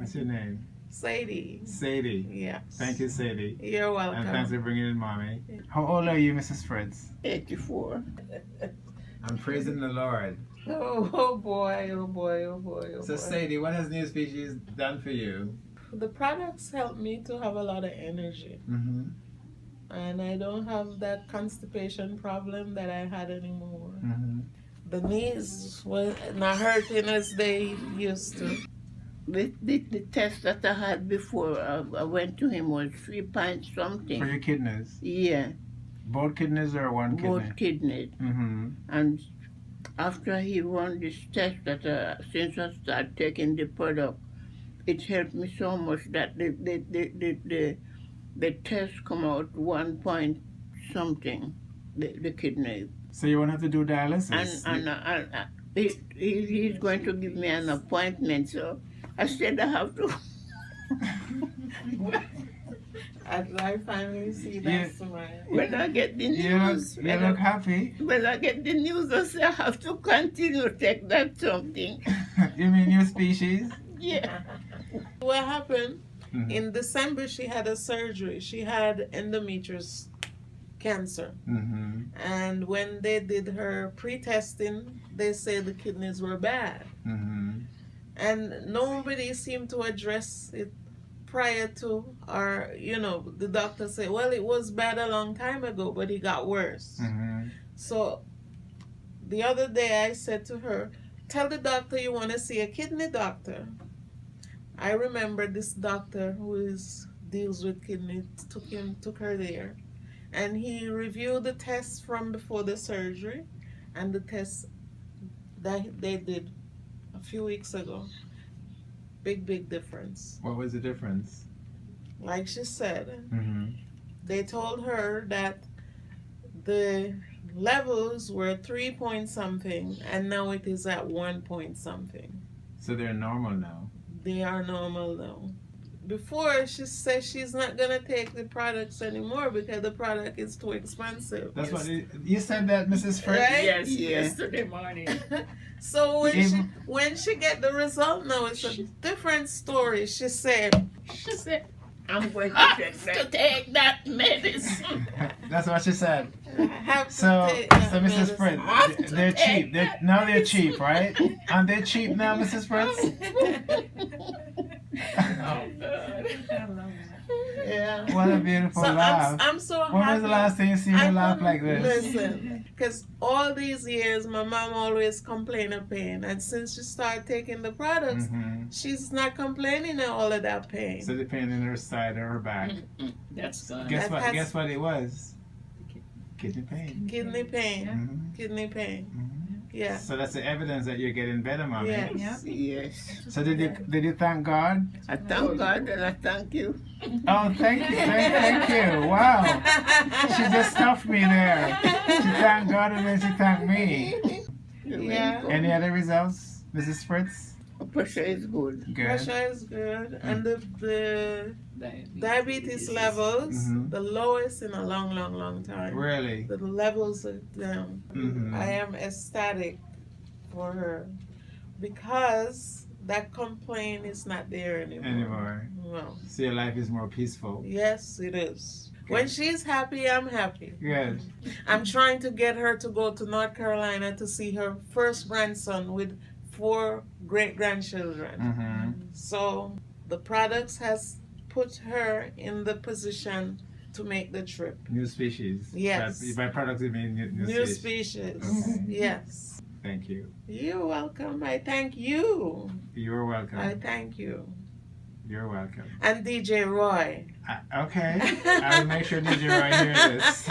What's your name? Sadie. Sadie. Yes. Thank you, Sadie. You're welcome. And thanks for bringing in Mommy. How old are you, Mrs. Fritz? 84. I'm praising the Lord. Oh boy, oh boy, oh boy, oh So boy. Sadie, what has NuSpecies done for you? The products help me to have a lot of energy. Mm-hmm. And I don't have that constipation problem that I had anymore. Mm-hmm. The knees were not hurting as they used to. The test that I had before I went to him was 3 pints For something. your kidneys? Yeah, Both kidneys or one kidney? both kidneys. Mm-hmm. And after he run this test that since I started taking the product, it helped me so much that the test come out 1 point something, the kidney. So you won't have to do dialysis? And he's going to give me an appointment, so I said I have to. I finally see that Yeah. smile. When I get the news, You look happy. when I get the news, I say I have to continue to take that something. You mean NuSpecies? Yeah. What happened? Mm-hmm. In December, she had a surgery. She had endometrial cancer. Mm-hmm. And when they did her pre-testing, they said the kidneys were bad. Mm-hmm. And nobody seemed to address it prior to, or, the doctor said, well, it was bad a long time ago, but it got worse. Mm-hmm. So the other day I said to her, tell the doctor you want to see a kidney doctor. I remember this doctor who deals with kidney took her there, and he reviewed the tests from before the surgery and the tests that they did a few weeks ago. Big difference. What was the difference? Like she said, Mm-hmm. they told her that the levels were 3 point something and now it is at 1 point something. So they're normal now? They are normal now. Before, she said she's not going to take the products anymore because the product is too expensive. That's what you said that, Mrs. Fritz? Right? Yes, Yeah. yesterday morning. So when she get the result now, it's a different story. She said, I'm going to take that medicine. That's what she said. I have to So, take that Mrs. medicine. Fritz, they're cheap. Now they're cheap, right? Aren't they cheap now, Mrs. Fritz? Oh, God. Yeah. What a beautiful So laugh. I'm so happy. When was the last time you seen her laugh like this? Listen, because all these years my mom always complained of pain, and since she started taking the products, Mm-hmm. she's not complaining of all of that pain. So the pain in her side or her back. That's good. Guess what? has- Guess what it was? Kidney pain. Kidney pain. Mm-hmm. Kidney pain. Mm-hmm. Yeah. So that's the evidence that you're getting better, mommy. Yes. Yes. So did you thank God? I thank God and I thank you. Oh, thank you, thank you. Wow. She just stuffed me there. She thanked God and then she thanked me. Yeah. Any other results, Mrs. Fritz? Pressure is good. Good. Pressure is good, and the diabetes levels, Mhm. the lowest in a long time. Really? The levels are down. Mhm. I am ecstatic for her because that complaint is not there anymore. No. So your life is more peaceful. Yes, it is. When she's happy, I'm happy. Good. I'm trying to get her to go to North Carolina to see her first grandson with 4 great-grandchildren. Mm-hmm. So the products has put her in the position to make the trip. NuSpecies. Yes. By products you mean New NuSpecies. species. Okay. Yes. Thank you. You're welcome. I thank you. You're welcome. I thank you. You're welcome. And DJ Roy. Okay. I'll make sure DJ Roy hear this.